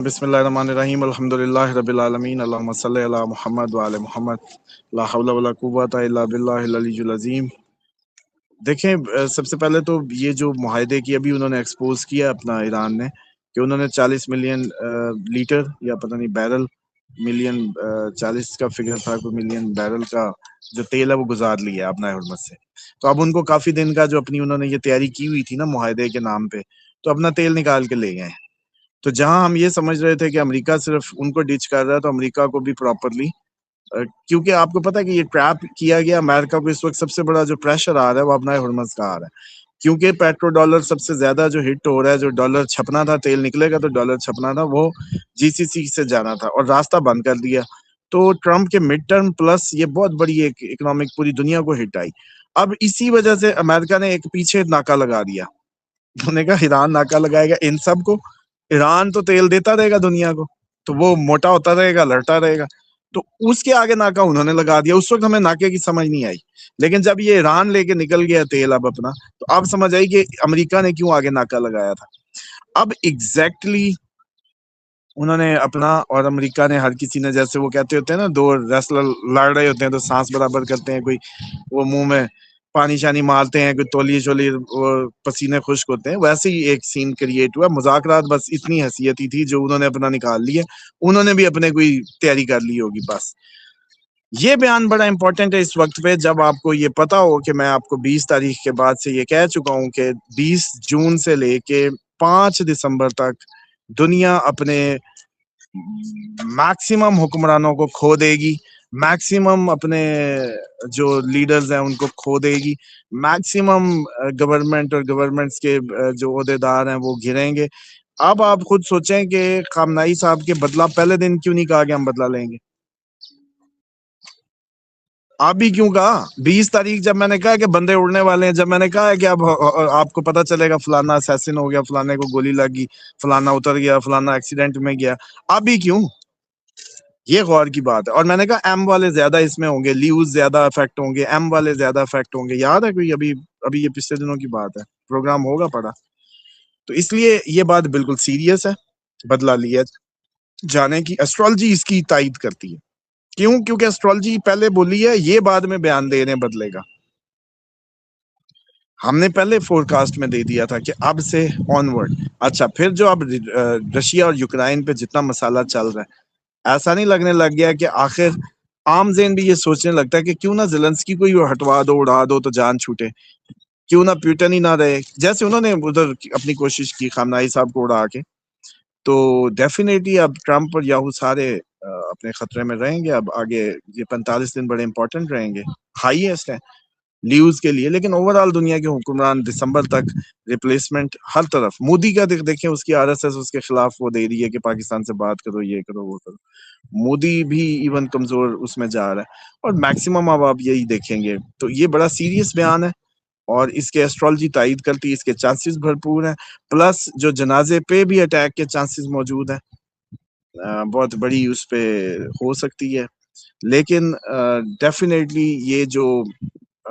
بسم اللہ الرحمن الرحیم الحمدللہ رب العالمین اللہم صلی علی محمد وعلی محمد لا حول ولا قوت الا باللہ العلی العظیم۔ دیکھیں، سب سے پہلے تو یہ جو معاہدے کی ابھی انہوں نے ایکسپوز کیا اپنا ایران نے کہ انہوں نے 40 ملین لیٹر یا پتہ نہیں بیرل، ملین 40 کا فگر تھا، کوئی ملین بیرل کا جو تیل ہے وہ گزار لیا اپنا حرمت سے۔ تو اب ان کو کافی دن کا جو اپنی انہوں نے یہ تیاری کی ہوئی تھی نا معاہدے کے نام پہ، تو اپنا تیل نکال کے لے گئے ہیں۔ تو جہاں ہم یہ سمجھ رہے تھے کہ امریکہ صرف ان کو ڈچ کر رہا ہے، تو امریکہ کو بھی پراپرلی، کیونکہ آپ کو پتا ہے کہ یہ ٹریپ کیا گیا امریکہ کو۔ اس وقت سب سے بڑا جو پریشر آ رہا ہے وہ اپنا ہرمز کا آ رہا ہے، کیونکہ پیٹرو ڈالر سب سے زیادہ جو ہٹ ہو رہا ہے، جو ڈالر چھپنا تھا، تیل نکلے گا تو ڈالر چھپنا تھا، وہ جی سی سی سے جانا تھا اور راستہ بند کر دیا۔ تو ٹرمپ کے مڈ ٹرم پلس یہ بہت بڑی ایک اکنامک پوری دنیا کو ہٹ آئی۔ اب اسی وجہ سے امریکہ نے ایک پیچھے ناکہ لگا دیا، انہوں نے کہا ایران ناکہ لگائے گا ان سب کو، ایران تو تیل دیتا رہے گا دنیا کو، تو وہ موٹا ہوتا رہے گا، لڑتا رہے گا، تو اس کے آگے ناکہ انہوں نے لگا دیا۔ اس وقت ہمیں ناکے کی سمجھ نہیں آئی، لیکن جب یہ ایران لے کے نکل گیا تیل اب اپنا، تو اب سمجھ آئی کہ امریکہ نے کیوں آگے ناکہ لگایا تھا۔ اب ایگزیکٹلی انہوں نے اپنا، اور امریکہ نے، ہر کسی نے، جیسے وہ کہتے ہوتے ہیں نا، دو ریسلر لڑ رہے ہوتے ہیں تو سانس برابر کرتے ہیں، کوئی وہ منہ میں پانی شانی مارتے ہیں، کوئی تولیے چولیے پسینے خشک ہوتے ہیں، ویسے ہی ایک سین کریٹ ہوا۔ مذاکرات بس اتنی حیثیتی تھی جو انہوں نے اپنا نکال لی ہے، انہوں نے بھی اپنے کوئی تیاری کر لی ہوگی بس۔ یہ بیان بڑا امپورٹنٹ ہے اس وقت پہ، جب آپ کو یہ پتا ہو کہ میں آپ کو 20 تاریخ کے بعد سے یہ کہہ چکا ہوں کہ 20 جون سے لے کے 5 دسمبر تک دنیا اپنے میکسیمم حکمرانوں کو کھو دے گی، میکسیمم اپنے جو لیڈرز ہیں ان کو کھو دے گی، میکسیمم گورنمنٹ اور گورنمنٹس کے جو عہدیدار ہیں وہ گریں گے۔ اب آپ خود سوچیں کہ خامنائی صاحب کے بدلہ پہلے دن کیوں نہیں کہا کہ ہم بدلہ لیں گے؟ آپ بھی کیوں کہا 20 تاریخ جب میں نے کہا کہ بندے اڑنے والے ہیں، جب میں نے کہا کہ اب آپ کو پتا چلے گا فلانا اسیسن ہو گیا، فلانے کو گولی لگی، فلانا اتر گیا، فلانا ایکسیڈنٹ میں گیا، آپ بھی کیوں؟ یہ غور کی بات ہے۔ اور میں نے کہا ایم والے زیادہ اس میں ہوں گے، لیوز زیادہ افیکٹ ہوں گے، ایم والے زیادہ افیکٹ ہوں گے۔ یاد ہے کوئی؟ ابھی یہ پچھلے دنوں کی بات ہے، پروگرام ہوگا پڑا۔ تو اس لیے یہ بات بالکل سیریس ہے، بدلہ لیا جانے کی۔ ایسٹرالوجی اس کی تائید کرتی ہے۔ کیوں؟ کیونکہ ایسٹرالوجی پہلے بولی ہے، یہ بعد میں بیان دے رہے ہیں بدلے کا۔ ہم نے پہلے فور کاسٹ میں دے دیا تھا کہ اب سے آن ورڈ۔ اچھا، پھر جو اب رشیا اور یوکرائن پہ جتنا مسئلہ چل رہا ہے، ایسا نہیں لگنے لگ گیا کہ آخر عام ذہن بھی یہ سوچنے لگتا ہے کہ کیوں نہ زیلنسکی کو ہی ہٹوا دو، اڑا دو تو جان چھوٹے، کیوں نہ پیوٹن ہی نہ رہے، جیسے انہوں نے ادھر اپنی کوشش کی خامنائی صاحب کو اڑا کے۔ تو ڈیفینیٹلی اب ٹرمپ اور یاہو سارے اپنے خطرے میں رہیں گے۔ اب آگے یہ 45 دن بڑے امپورٹنٹ رہیں گے، ہائیسٹ ہیں لیوز کے لیے۔ لیکن اوور آل دنیا کے حکمران دسمبر تک ریپلیسمنٹ ہر طرف، مودی کا دیکھیں، اس کی RSS اس کے خلاف وہ دے رہی ہے کہ پاکستان سے بات کرو، یہ کرو، وہ کرو۔ مودی بھی ایون کمزور اس میں جا رہا ہے، اور میکسیمم اب آپ یہی دیکھیں گے۔ تو یہ بڑا سیریس بیان ہے، اور اس کے ایسٹرالوجی تائید کرتی ہے، اس کے چانسز بھرپور ہیں، پلس جو جنازے پہ بھی اٹیک کے چانسز موجود ہیں، بہت بڑی اس پہ ہو سکتی ہے۔ لیکن ڈیفینیٹلی یہ جو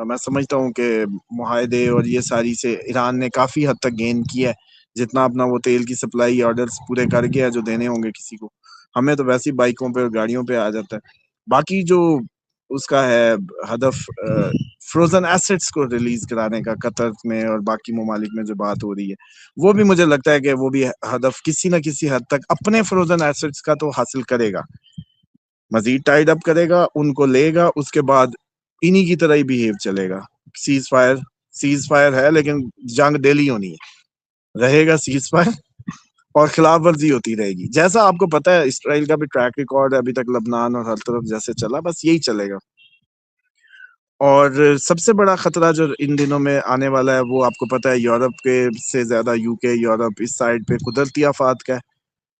میں سمجھتا ہوں کہ معاہدے اور یہ ساری سے ایران نے کافی حد تک گین کیا ہے، جتنا اپنا وہ تیل کی سپلائی آرڈرز پورے کر گیا جو دینے ہوں گے کسی کو۔ ہمیں تو ویسی بائکوں پہ اور گاڑیوں پہ آ جاتا ہے۔ باقی جو اس کا ہے ہدف، فروزن ایسٹس کو ریلیز کرانے کا قطر میں اور باقی ممالک میں جو بات ہو رہی ہے، وہ بھی مجھے لگتا ہے کہ وہ بھی ہدف کسی نہ کسی حد تک اپنے فروزن ایسٹس کا تو حاصل کرے گا، مزید ٹائیڈ اپ کرے گا، ان کو لے گا، اس کے بعد انہی کی طرح ہی بیہیو چلے گا۔ سیز فائر ہے، لیکن جنگ ڈیلی ہونی ہے، رہے گا سیز فائر، اور خلاف ورزی ہوتی رہے گی، جیسا آپ کو پتا ہے اسرائیل کا بھی ٹریک ریکارڈ ہے ابھی تک، لبنان اور ہر طرف جیسے چلا، بس یہی چلے گا۔ اور سب سے بڑا خطرہ جو ان دنوں میں آنے والا ہے، وہ آپ کو پتا ہے یورپ کے سے زیادہ UK، یورپ اس سائڈ پہ قدرتی آفات کا ہے،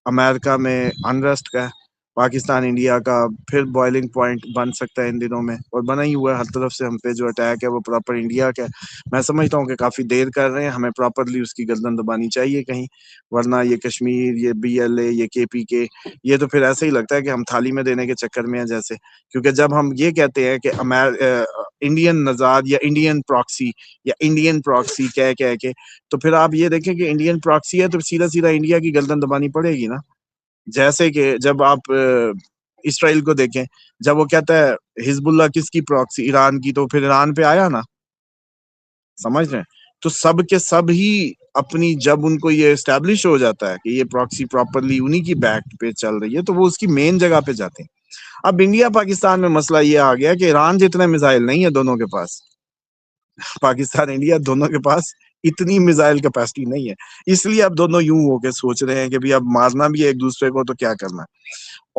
امریکہ میں انریسٹ کا ہے، پاکستان انڈیا کا پھر بوائلنگ پوائنٹ بن سکتا ہے ان دنوں میں، اور بنا ہی ہوا ہے۔ ہر طرف سے ہم پہ جو اٹیک ہے وہ پراپر انڈیا کا ہے۔ میں سمجھتا ہوں کہ کافی دیر کر رہے ہیں، ہمیں پراپرلی اس کی گردن دبانی چاہیے کہیں، ورنہ یہ کشمیر، یہ BLA، یہ KPK، یہ تو پھر ایسے ہی لگتا ہے کہ ہم تھالی میں دینے کے چکر میں ہیں جیسے۔ کیونکہ جب ہم یہ کہتے ہیں کہ انڈین نژاد یا انڈین پراکسی کہہ کے، تو پھر آپ یہ دیکھیں کہ انڈین پراکسی ہے تو سیدھا سیدھا انڈیا کی گردن دبانی پڑے گی نا۔ جیسے کہ جب آپ اسرائیل کو دیکھیں، جب وہ کہتا ہے حزب اللہ کس کی پراکسی، ایران کی، تو پھر ایران پہ آیا نا، سمجھ رہے ہیں؟ تو سب کے سب ہی اپنی، جب ان کو یہ اسٹیبلش ہو جاتا ہے کہ یہ پراکسی پراپرلی انہی کی بیک پہ چل رہی ہے، تو وہ اس کی مین جگہ پہ جاتے ہیں۔ اب انڈیا پاکستان میں مسئلہ یہ آ گیا کہ ایران جتنے میزائل نہیں ہے دونوں کے پاس، پاکستان انڈیا دونوں کے پاس اتنی میزائل کیپیسٹی نہیں ہے، اس لیے اب دونوں یوں ہو کے سوچ رہے ہیں کہ بھی اب مارنا بھی ہے ایک دوسرے کو تو کیا کرنا ہے۔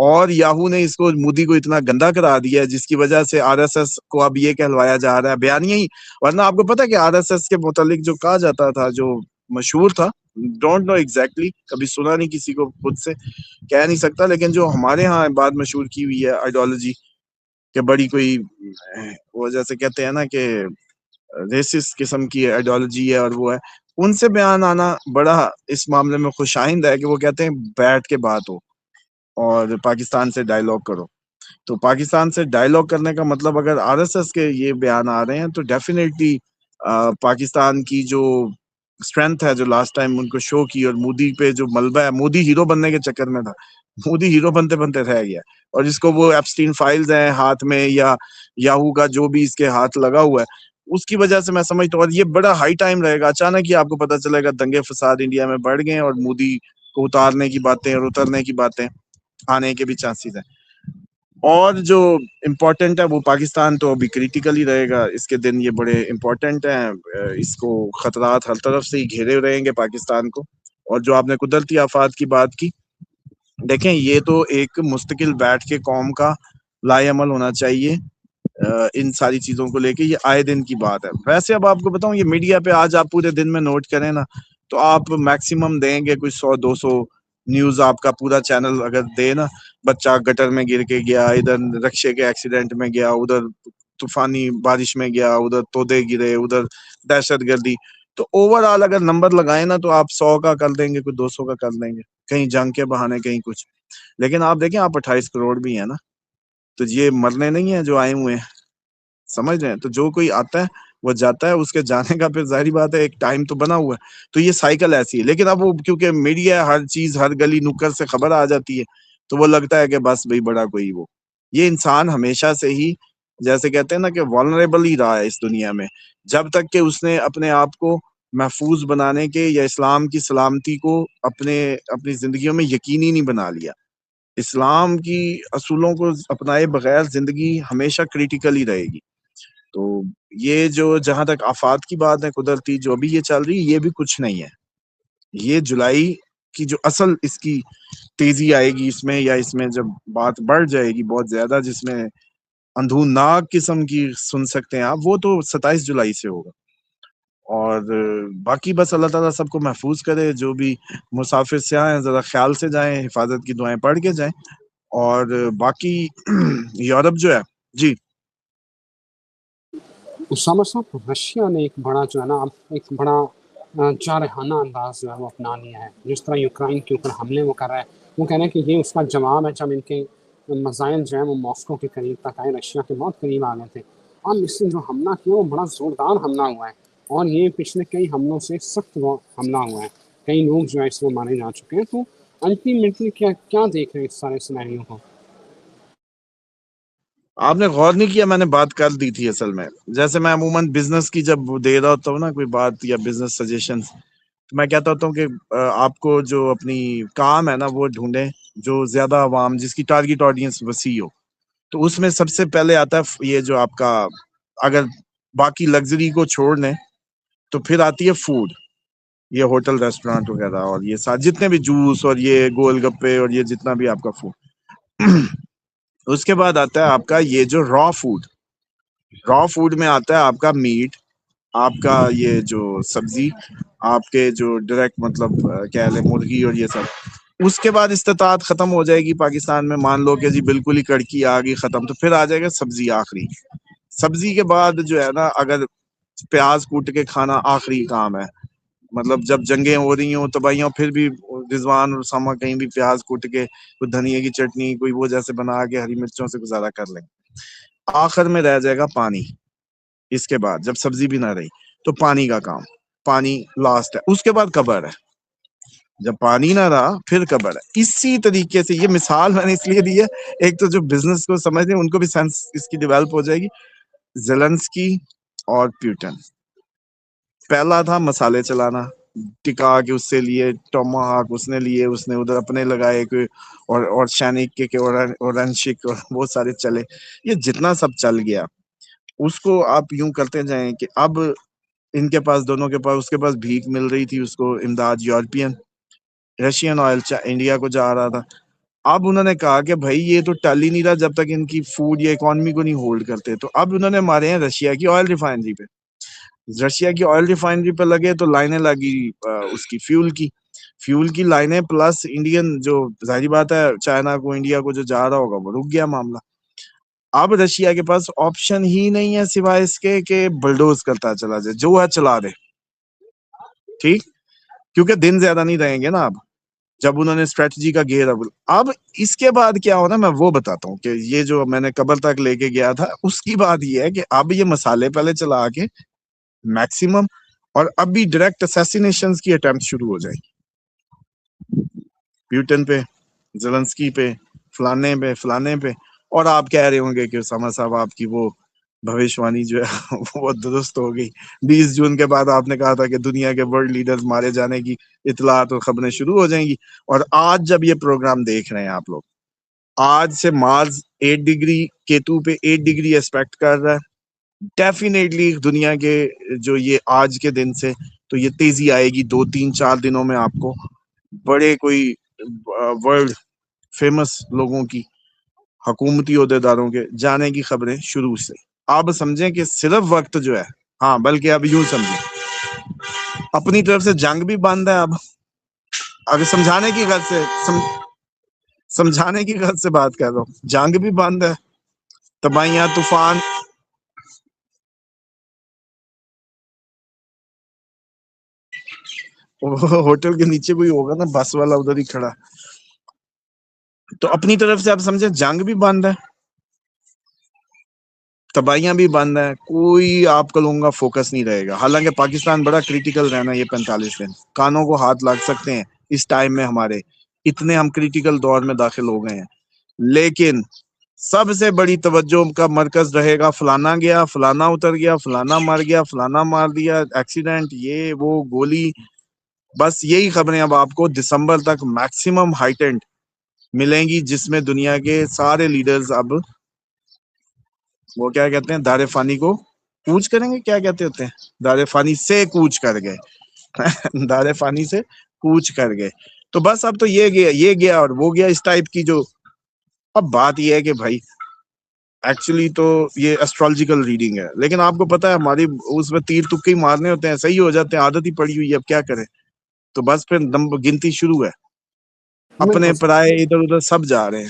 اور یاہو نے اس کو، مودی کو اتنا گندا کرا دیا ہے، جس کی وجہ سے آر ایس ایس کو اب یہ کہلوایا جا رہا ہے بیانیہ ہی، ورنہ آپ کو پتا ہے کہ آر ایس ایس کے متعلق جو کہا جاتا تھا، جو مشہور تھا، ڈونٹ نو ایگزیکٹلی، کبھی سنا نہیں کسی کو خود سے، کہہ نہیں سکتا، لیکن جو ہمارے ہاں بات مشہور کی ہوئی ہے آئیڈیالوجی کہ بڑی کوئی وہ جیسے کہتے ہیں نا کہ ریسس قسم کی آئیڈیالوجی ہے، اور وہ ہے، ان سے بیان آنا بڑا اس معاملے میں خوش آئند ہے کہ وہ کہتے ہیں بیٹھ کے بات ہو اور پاکستان سے ڈائیلاگ کرو۔ تو پاکستان سے ڈائیلاگ کرنے کا مطلب اگر آر ایس ایس کے یہ بیان آ رہے ہیں تو ڈیفینیٹلی پاکستان کی جو اسٹرینتھ ہے جو لاسٹ ٹائم ان کو شو کی، اور مودی پہ جو ملبہ ہے، مودی ہیرو بننے کے چکر میں تھا، مودی ہیرو بنتے بنتے رہ گیا، اور جس کو وہ ایپسٹین فائلز ہیں ہاتھ میں، یا یاہو کا جو بھی اس کے ہاتھ لگا ہوا ہے، اس کی وجہ سے میں سمجھتا ہوں، اور یہ بڑا ہائی ٹائم رہے گا، اچانک ہی آپ کو پتہ چلے گا دنگے فساد انڈیا میں بڑھ گئے، اور مودی کو اتارنے کی باتیں اور اترنے کی باتیں آنے کے بھی چانسز ہیں۔ اور جو امپورٹنٹ ہے وہ پاکستان تو ابھی کریٹیکل ہی رہے گا، اس کے دن یہ بڑے امپورٹنٹ ہیں، اس کو خطرات ہر طرف سے ہی گھیرے رہیں گے پاکستان کو۔ اور جو آپ نے قدرتی آفات کی بات کی، دیکھیں یہ تو ایک مستقل بیٹھ کے قوم کا لائے عمل ہونا چاہیے ان ساری چیزوں کو لے کے، یہ آئے دن کی بات ہے۔ ویسے اب آپ کو بتاؤں، یہ میڈیا پہ آج آپ پورے دن میں نوٹ کریں نا، تو آپ میکسیمم دیں گے کوئی 100-200 نیوز، آپ کا پورا چینل اگر دے نا، بچہ گٹر میں گر کے گیا، ادھر رکشے کے ایکسیڈنٹ میں گیا، ادھر طوفانی بارش میں گیا، ادھر تودے گرے، ادھر دہشت گردی، تو اوور آل اگر نمبر لگائیں نا تو آپ 100 کا کر دیں گے، کوئی 200 کا کر دیں گے، کہیں جنگ کے بہانے، کہیں کچھ۔ لیکن آپ دیکھیں، آپ 28 کروڑ بھی ہیں نا، تو یہ مرنے نہیں ہیں جو آئے ہوئے ہیں، سمجھ رہے ہیں؟ تو جو کوئی آتا ہے وہ جاتا ہے، اس کے جانے کا پھر ظاہری بات ہے ایک ٹائم تو بنا ہوا ہے، تو یہ سائیکل ایسی ہے۔ لیکن اب وہ کیونکہ میڈیا ہر چیز، ہر گلی نکر سے خبر آ جاتی ہے، تو وہ لگتا ہے کہ بس بھئی بڑا کوئی وہ، یہ انسان ہمیشہ سے ہی جیسے کہتے ہیں نا کہ vulnerable ہی رہا ہے اس دنیا میں، جب تک کہ اس نے اپنے آپ کو محفوظ بنانے کے یا اسلام کی سلامتی کو اپنی زندگیوں میں یقینی نہیں بنا لیا۔ اسلام کی اصولوں کو اپنائے بغیر زندگی ہمیشہ کریٹیکل ہی رہے گی۔ تو یہ جو جہاں تک آفات کی بات ہے قدرتی جو ابھی یہ چل رہی، یہ بھی کچھ نہیں ہے، یہ جولائی کی جو اصل اس کی تیزی آئے گی اس میں، یا اس میں جب بات بڑھ جائے گی بہت زیادہ، جس میں اندھوناک قسم کی سن سکتے ہیں آپ، وہ تو 27 جولائی سے ہوگا۔ اور باقی بس اللہ تعالیٰ سب کو محفوظ کرے، جو بھی مسافر سیاح ہیں ذرا خیال سے جائیں، حفاظت کی دعائیں پڑھ کے جائیں، اور باقی یورپ جو ہے، جی اسامہ صاحب، رشیا نے ایک بڑا جو ہے نا، اب ایک بڑا جارحانہ انداز جو ہے وہ اپنا لیا ہے، جس طرح یوکرائن کے اوپر حملے وہ کر رہا ہے، وہ کہہ رہے ہیں کہ یہ اس کا جواب ہے، جب ان کے میزائل جو ہیں وہ ماسکو کے قریب تک آئے، رشیا کے بہت قریب آ گئے تھے، اب اس سے جو حملہ کیا وہ بڑا زوردار حملہ ہوا ہے، اور یہ پچھلے کئی حملوں سے سخت حملہ ہوا ہے، کئی لوگ جو ہے اس میں مارے جا چکے ہیں۔ تو الٹیمیٹلی کیا دیکھ رہے ہیں اس سارے سینیریو کو؟ آپ نے غور نہیں کیا، میں نے بات کر دی تھی اصل میں، جیسے میں عموماً بزنس کی جب دے رہا ہوتا ہوں نا کوئی بات یا بزنس سجیشنز، تو میں کہتا ہوتا ہوں کہ آپ کو جو اپنی کام ہے نا وہ ڈھونڈیں جو زیادہ عوام، جس کی ٹارگیٹ آڈینس وسیع ہو، تو اس میں سب سے پہلے آتا ہے یہ جو آپ کا، اگر باقی لگژری کو چھوڑ لیں تو پھر آتی ہے فوڈ، یہ ہوٹل ریسٹورانٹ وغیرہ، اور یہ ساتھ جتنے بھی جوس اور یہ گول گپے اور یہ جتنا بھی آپ کا فوڈ، اس کے بعد آتا ہے آپ کا یہ جو را فوڈ میں آتا ہے آپ کا میٹ، آپ کا یہ جو سبزی، آپ کے جو ڈائریکٹ مطلب کہہ لیں مرغی اور یہ سب۔ اس کے بعد استطاعت ختم ہو جائے گی پاکستان میں، مان لو کہ جی بالکل ہی کڑکی آ گئی ختم، تو پھر آ جائے گا سبزی آخری۔ سبزی کے بعد جو ہے نا، اگر پیاز کوٹ کے کھانا آخری کام ہے، مطلب جب جنگیں ہو رہی ہوں تباہیاں، پھر بھی رضوان اور اسامہ کہیں بھی پیاز کوٹ کے کوئی دھنیے کی چٹنی کوئی وہ جیسے بنا کے ہری مرچوں سے گزارا کر لیں۔ آخر میں رہ جائے گا پانی، اس کے بعد جب سبزی بھی نہ رہی تو پانی کا کام، پانی لاسٹ ہے، اس کے بعد قبر ہے۔ جب پانی نہ رہا پھر قبر ہے. اسی طریقے سے یہ مثال میں نے اس لیے دی ہے, ایک تو جو بزنس کو سمجھتے ہیں ان کو بھی سینس اس کی ڈیولپ ہو جائے گی. زیلنسکی اور پیوٹن, پہلا تھا مسالے چلانا, ٹکا کے اس سے لیے ٹوماہاک اس نے لیے, اس نے ادھر اپنے لگائے کوئی اور شینک کے اورنشک اور بہت سارے چلے. یہ جتنا سب چل گیا اس کو آپ یوں کرتے جائیں کہ اب ان کے پاس دونوں کے پاس, اس کے پاس بھیک مل رہی تھی اس کو امداد, یورپین رشین آئل انڈیا کو جا رہا تھا. اب انہوں نے کہا کہ بھائی یہ تو ٹل ہی نہیں رہا جب تک ان کی فوڈ یا اکانومی کو نہیں ہولڈ کرتے, تو اب انہوں نے مارے ہیں رشیا کی آئل ریفائنری پہ. رشیا کی آئل ریفائنری پہ لگے تو لائنیں لگی اس کی فیول کی لائنیں پلس انڈین, جو ظاہری بات ہے چائنا کو انڈیا کو جو جا رہا ہوگا وہ رک گیا معاملہ. اب رشیا کے پاس آپشن ہی نہیں ہے سوائے اس کے کہ بلڈوز کرتا چلا جائے, جو ہے چلا دے, ٹھیک, کیونکہ دن زیادہ نہیں رہیں گے نا اب جب انہوں نے اسٹریٹجی کا گھیرا. اب اس کے بعد کیا ہونا میں وہ بتاتا ہوں کہ یہ جو میں نے قبر تک لے کے گیا تھا اس کی بات یہ ہے کہ اب یہ مسالے پہلے چلا کے میکسیمم, اور اب بھی ڈائریکٹ اسیسینیشنز کی اٹیمپٹ شروع ہو جائے گی پیوٹن پہ, زیلنسکی پہ, فلانے پہ. اور آپ کہہ رہے ہوں گے کہ اسامہ صاحب آپ کی وہ بھوشوانی جو ہے وہ درست ہو گئی. 20 جون کے بعد آپ نے کہا تھا کہ دنیا کے ورلڈ لیڈرز مارے جانے کی اطلاعات اور خبریں شروع ہو جائیں گی. اور آج جب یہ پروگرام دیکھ رہے ہیں آپ لوگ, آج سے مارس 8 ڈگری کیتو پہ 8 ڈگری ایکسپیکٹ کر رہا ہے. ڈیفینیٹلی دنیا کے جو یہ آج کے دن سے تو یہ تیزی آئے گی 2-3-4 دنوں میں. آپ کو بڑے کوئی ورلڈ فیمس لوگوں کی, حکومتی عہدیداروں کے جانے کی خبریں شروع سے. آپ سمجھیں کہ صرف وقت جو ہے, ہاں بلکہ اب یوں سمجھیں اپنی طرف سے جنگ بھی بند ہے. اب اگر سمجھانے کی غرض سے بات کر رہا ہوں, جنگ بھی بند ہے, تباہیاں, طوفان. ہوٹل کے نیچے کوئی ہوگا نا بس والا ادھر ہی کھڑا. تو اپنی طرف سے آپ سمجھیں جنگ بھی بند ہے, تباہیاں بھی بند ہیں, کوئی آپ کا لوں گا فوکس نہیں رہے گا. حالانکہ پاکستان بڑا کریٹیکل رہنا یہ 45 دن, کانوں کو ہاتھ لگ سکتے ہیں اس ٹائم میں, ہمارے اتنے ہم کریٹیکل دور میں داخل ہو گئے ہیں. لیکن سب سے بڑی توجہ کا مرکز رہے گا فلانا گیا, فلانا اتر گیا, فلانا مر گیا, فلانا مار دیا, ایکسیڈنٹ, یہ وہ, گولی. بس یہی خبریں اب آپ کو دسمبر تک میکسیمم ہائیٹنڈ ملیں گی, جس میں دنیا کے سارے لیڈرز اب وہ کیا کہتے ہیں دار فانی کو کوچ کریں گے, کیا کہتے ہوتے ہیں, دار فانی سے کوچ کر گئے, دار فانی سے کوچ کر گئے. تو بس اب تو یہ گیا اور وہ گیا اس ٹائپ کی. جو اب بات یہ ہے کہ بھائی ایکچولی تو یہ ایسٹرالوجیکل ریڈنگ ہے, لیکن آپ کو پتا ہے ہماری اس میں تیر تکے مارنے ہوتے ہیں, صحیح ہو جاتے ہیں, عادت ہی پڑی ہوئی ہے, اب کیا کریں. تو بس پھر گنتی شروع ہے, اپنے بالکل پرائے ادھر ادھر سب جا رہے ہیں.